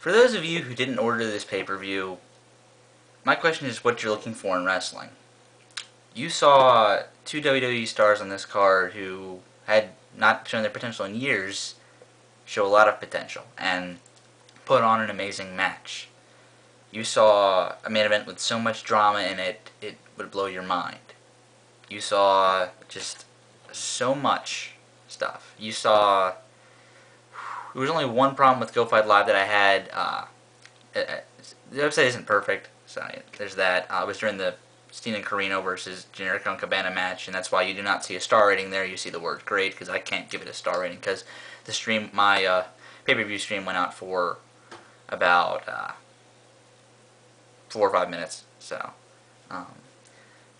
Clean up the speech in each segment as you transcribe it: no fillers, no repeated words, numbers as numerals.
For those of you who didn't order this pay-per-view, my question is what you're looking for in wrestling. You saw two WWE stars on this card who had not shown their potential in years show a lot of potential and put on an amazing match. You saw a main event with so much drama in it, it would blow your mind. You saw just so much stuff. You saw... There was only one problem with Go Fight Live that I had. The website isn't perfect, so there's that. It was during the Steen and Corino versus Generico and Cabana match, and that's why you do not see a star rating there. You see the word great, because I can't give it a star rating, because the stream, my pay-per-view stream went out for about 4 or 5 minutes. So,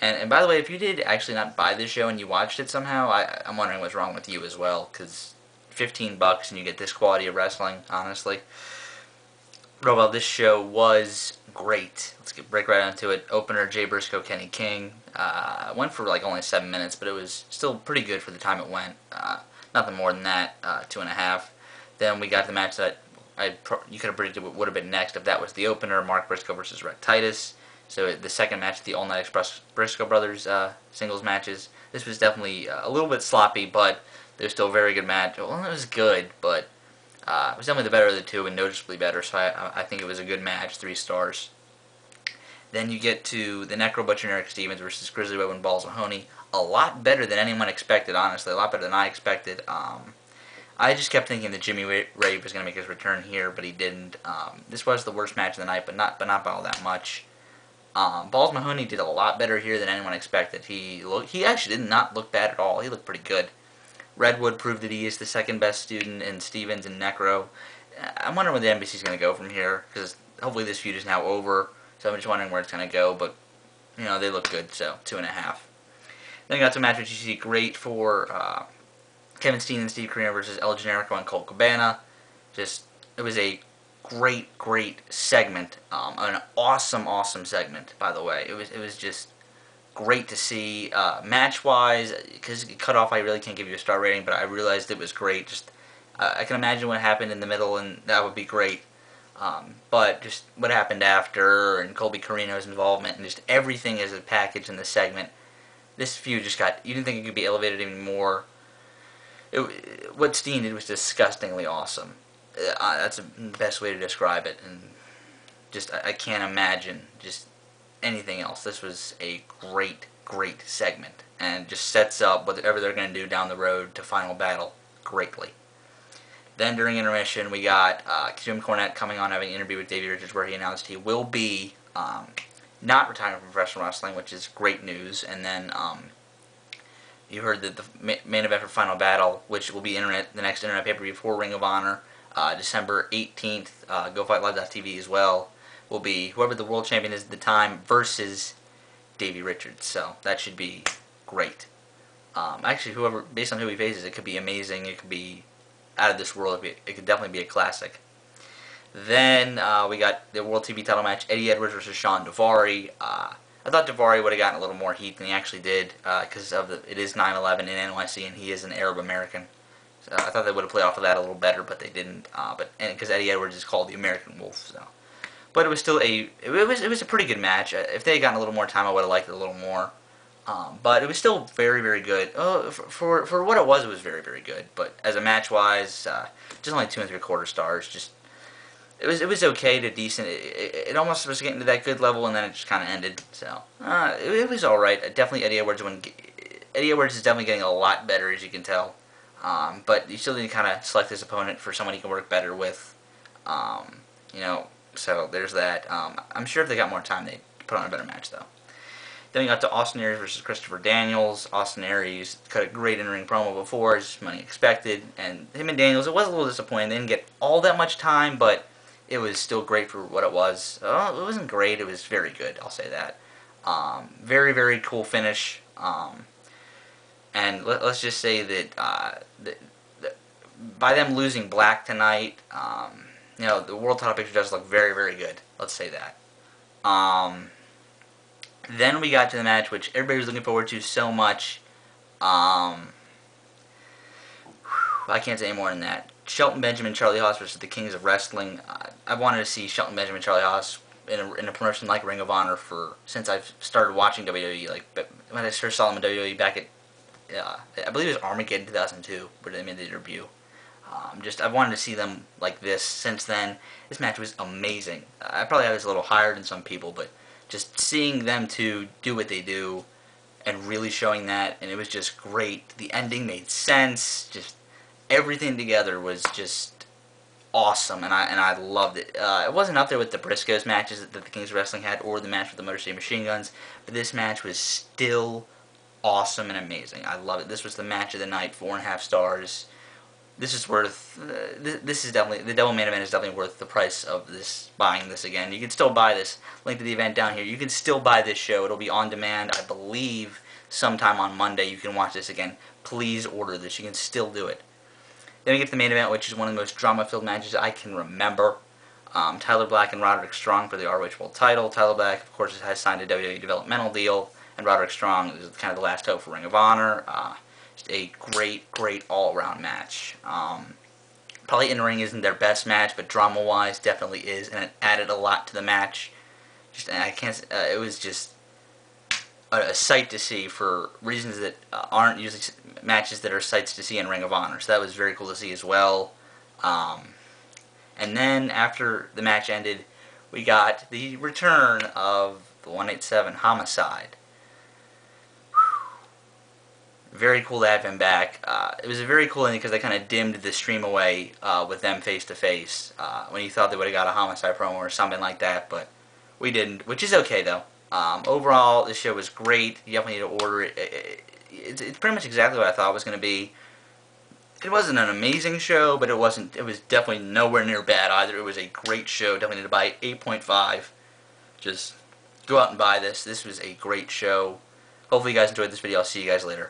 and by the way, if you did actually not buy this show and you watched it somehow, I'm wondering what's wrong with you as well, because $15 and you get this quality of wrestling, honestly. But well, this show was great. Let's break right into it. Opener, Jay Briscoe, Kenny King. Went for like only 7 minutes, but it was still pretty good for the time it went. Nothing more than that, 2.5. Then we got the match that you could have predicted what would have been next if that was the opener, Mark Briscoe versus Rhett Titus. So the second match, the All Night Express Briscoe Brothers singles matches. This was definitely a little bit sloppy, but it was still a very good match. Well, it was good, but it was definitely the better of the two and noticeably better, so I think it was a good match, 3 stars. Then you get to the Necro Butcher and Erick Stevens versus Grizzly, Redwood, and Balls Mahoney. A lot better than anyone expected, honestly. A lot better than I expected. I just kept thinking that Jimmy Rave was going to make his return here, but he didn't. This was the worst match of the night, but not by all that much. Balls Mahoney did a lot better here than anyone expected. He actually did not look bad at all. He looked pretty good. Redwood proved that he is the second best student in Stevens and Necro. I'm wondering where the NBC is going to go from here, because hopefully this feud is now over. So I'm just wondering where it's going to go, but you know, they look good, so 2.5. Then we got some match which you see great for Kevin Steen and Steve Corino versus El Generico and Colt Cabana. It was a great segment, an awesome segment, by the way. It was just great to see. Match-wise, because it cut off, I really can't give you a star rating, but I realized it was great. Just I can imagine what happened in the middle, and that would be great. But just what happened after, and Colby Corino's involvement, and just everything as a package in the segment, this feud just got... You didn't think it could be elevated even more. What Steen did was disgustingly awesome. That's the best way to describe it, and just I can't imagine just anything else. This was a great segment, and just sets up whatever they're going to do down the road to Final Battle greatly. Then during intermission, we got Jim Cornette coming on, having an interview with Davey Richards, where he announced he will be not retiring from professional wrestling, which is great news. And then you heard that the main event for Final Battle, which will be the next internet pay-per-view for Ring of Honor, December 18th, GoFightLive.tv as well, will be whoever the world champion is at the time versus Davey Richards. So that should be great. Actually, based on who he faces, it could be amazing. It could be out of this world. It could definitely be a classic. Then we got the World TV title match, Eddie Edwards versus Shawn Daivari. I thought Daivari would have gotten a little more heat than he actually did, because it is 9/11 in NYC, and he is an Arab American. So I thought they would have played off of that a little better, but they didn't. Because Eddie Edwards is called the American Wolf, so. But it was still it was a pretty good match. If they had gotten a little more time, I would have liked it a little more. But it was still very good. For what it was very good. But as a match wise, just only 2 3/4 stars. Just it was okay to decent. It almost was getting to that good level, and then it just kind of ended. So it was all right. Definitely Eddie Edwards is definitely getting a lot better, as you can tell. But you still need to kind of select his opponent for someone he can work better with. You know. So there's that. I'm sure if they got more time, they'd put on a better match, though. Then we got to Austin Aries versus Christopher Daniels. Austin Aries cut a great in-ring promo before, as money expected. And him and Daniels, it was a little disappointing. They didn't get all that much time, but it was still great for what it was. It wasn't great. It was very good, I'll say that. Very cool finish. And let's just say that by them losing Black tonight, you know, the world title picture does look very good. Let's say that. Then we got to the match which everybody was looking forward to so much. I can't say any more than that. Shelton Benjamin, Charlie Haas versus the Kings of Wrestling. I wanted to see Shelton Benjamin, Charlie Haas in a promotion like Ring of Honor since I've started watching WWE. Like when I first saw them in WWE back at I believe it was Armageddon 2002, where they made their debut. I've wanted to see them like this since then. This match was amazing. I probably have this a little higher than some people, but just seeing them two do what they do and really showing that, and it was just great. The ending made sense. Just everything together was just awesome, and I loved it. It wasn't up there with the Briscoes matches that the Kings of Wrestling had, or the match with the Motor City Machine Guns, but this match was still awesome and amazing. I love it. This was the match of the night, 4.5 stars. This is worth. This is definitely, the double main event is definitely worth the price of this. Buying this again, you can still buy this. Link to the event down here. You can still buy this show. It'll be on demand, I believe, sometime on Monday. You can watch this again. Please order this. You can still do it. Then we get to the main event, which is one of the most drama-filled matches I can remember. Tyler Black and Roderick Strong for the ROH World Title. Tyler Black, of course, has signed a WWE developmental deal, and Roderick Strong is kind of the last hope for Ring of Honor. Just a great, great all-around match. Probably in the ring isn't their best match, but drama-wise definitely is, and it added a lot to the match. It was just a sight to see for reasons that aren't usually matches that are sights to see in Ring of Honor. So that was very cool to see as well. And then after the match ended, we got the return of the 187 Homicide. Very cool to have him back. It was a very cool ending because they kind of dimmed the stream away with them face to face when you thought they would have got a Homicide promo or something like that, but we didn't, which is okay though. Overall, this show was great. You definitely need to order it. It's pretty much exactly what I thought it was going to be. It wasn't an amazing show, but it was definitely nowhere near bad either. It was a great show. Definitely need to buy it. 8.5. Just go out and buy this. This was a great show. Hopefully you guys enjoyed this video. I'll see you guys later.